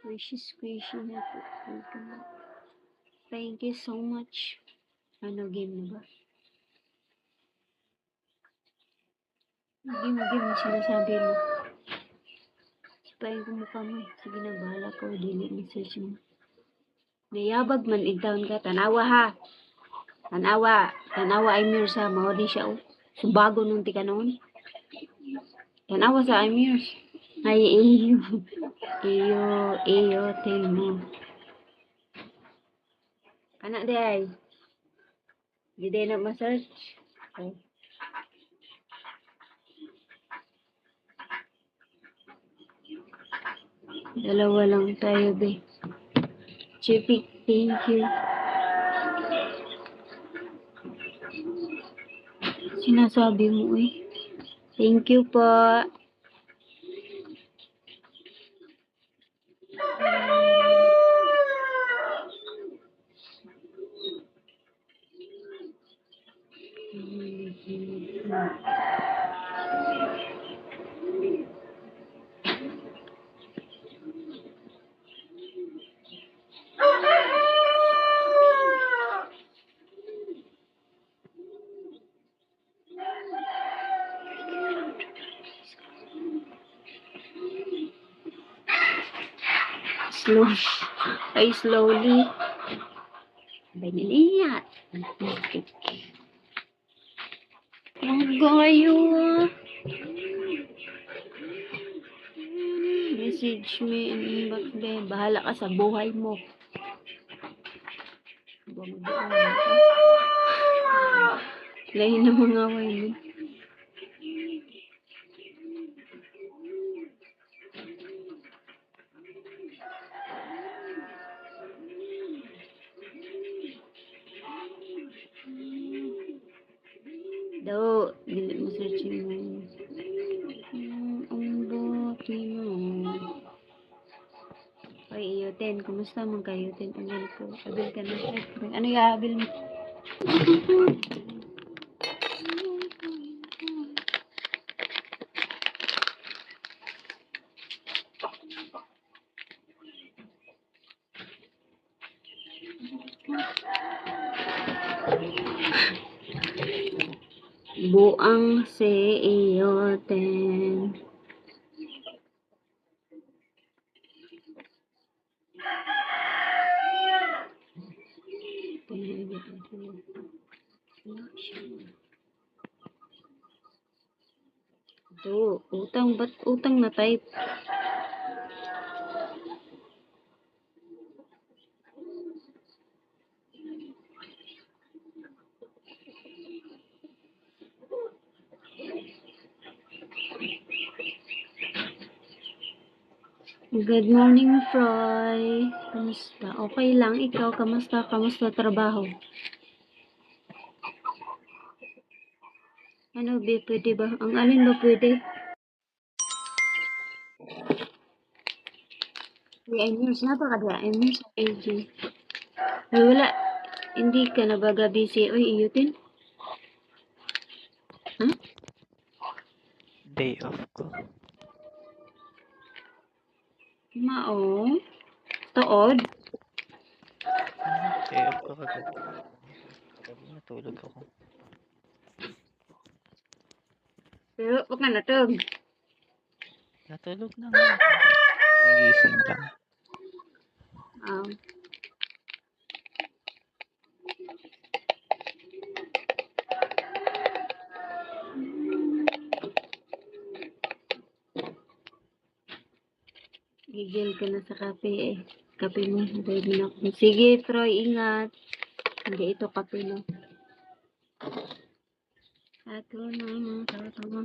Squishy na po. Thank you so much. Ano, game na ba? Game sinasabi mo. Sipahin ko mukha mo eh. Sige na, bahala ko. Dili message mo. Nayabag man igtaon ka. Tanawa ha. Tanawa ay mirrors ha. Mawadi siya oh. Subago nung tika noon. Tanawa sa Amirs. Ay, iyo, tell mo. Anak di ay. Di day na ma-search. Okay. Dalawa lang tayo, be. Chipik, thank you. Sinasabi mo eh. Thank you po. Slowly. Baniliya. Magayo. Message me in inbox, be. Bahala ka sa buhay mo. Lain na mga away mo. Do, dili mo searching mo. Ang bote mo. Oy, Iyuten, kumusta man kayo? Iyuten, abil ko. Abil ka na. Ano ya, abil mo? Buang si Iyuten. Ito, utang, ba't utang na type? Good morning, Froy. Kamusta? Okay lang. Ikaw, kamusta? Kamusta trabaho? Ano, be, pwede ba? Ang alin ba pwede? Emers, napakada. Emers sa AJ. Ay, wala. Hindi ka na baga busy. Uy, Iyutin? Huh? Day off ko. Mao? Tuod? Day off ko kagabi. Kagabi natulog ako. Pero, wag ka natog. Natulog na nga ako. Nagising lang. Gigil ka na sa kape eh. Kape mo. Baby na ako. Sige, Troy, ingat. Hindi ito kape no. Ako na mga tawa-tawa.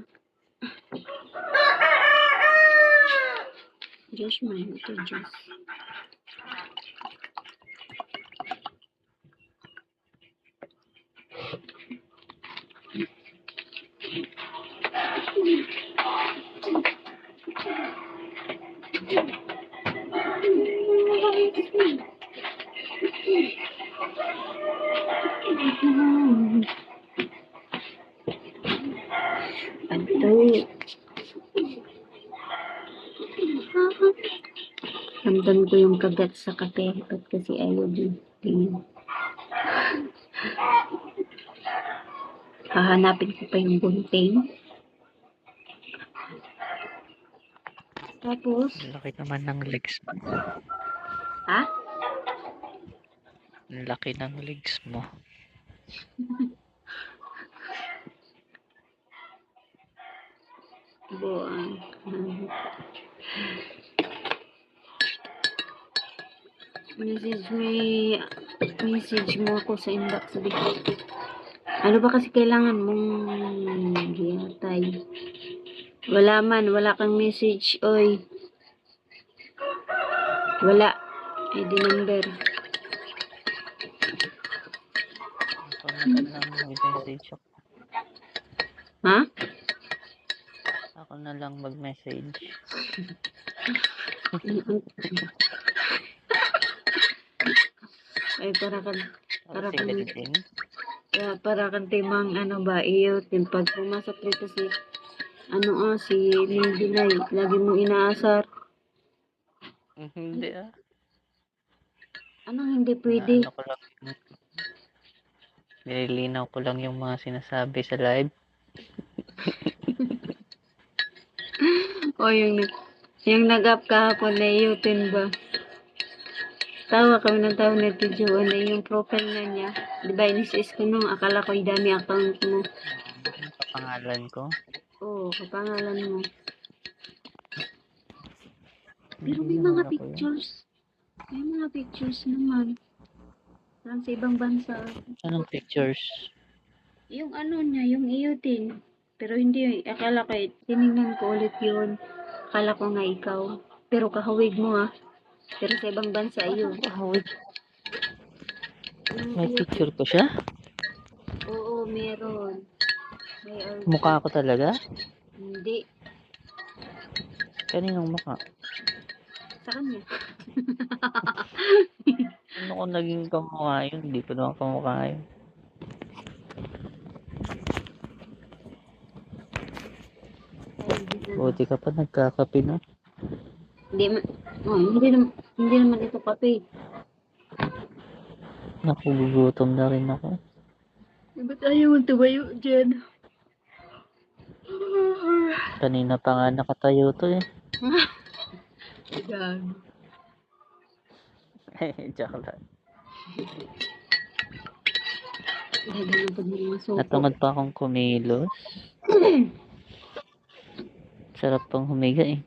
Diyos man. Ito, Diyos. Ramdam ko yung kagat sa kape. Ba't kasi ayaw din. Tingin. Hahanapin ko pa yung gunting. Tapos, Ang laki naman ng legs mo. ha? Ang laki ng legs mo. Buang. Message mo ako sa inbox. Sabi ko, ano ba kasi kailangan mong giyatay? Wala man, wala kang message, oy. Wala. ID number. Ako na lang mag-message ako. Ha? Ako na lang mag-message. Ay, para kan Para si Benzin. para kan timang ano ba, iyo, pag pumasok dito si si Minginay, lagi mo inaasar. Hindi ah. Anong hindi pwede? Ano ko lang. Nililinaw ko lang yung mga sinasabi sa live. O yung nag-up kahapon na Yutin ba? Tawa kami ng tawa na Tijuan na yung profile na niya. Di ba, inisis ko nung akala ko yung dami account mo. Pangalan ko. Oo, kapangalan mo. Pero Hindi may naman mga ako yun. pictures. May mga pictures naman. Parang sa ibang bansa. Anong pictures? Yung ano niya, yung Yutin. Pero hindi, akala ko, tinignan ko ulit yun. Akala ko nga ikaw. Pero kahawig mo ah. Pero sa ibang bansa yun. Kahawig. Yung May Yutin. picture ko siya? Oo, meron. May Mukha ko talaga? Hindi. Kaninong mukha? Sa kanya. Ano ko naging kamukha yun? Hindi ko naman kamukha yun. Buti ka pa nagkakape na. Hindi naman ito kape. Nakugugutom na rin ako. Ba't ayaw mo tumayo dyan? Kanina pa nga nakatayo to eh. Yan. Joke lang. Dahil pa din mga suko. Natamad pa akong kumilos. Sarap pang humiga eh.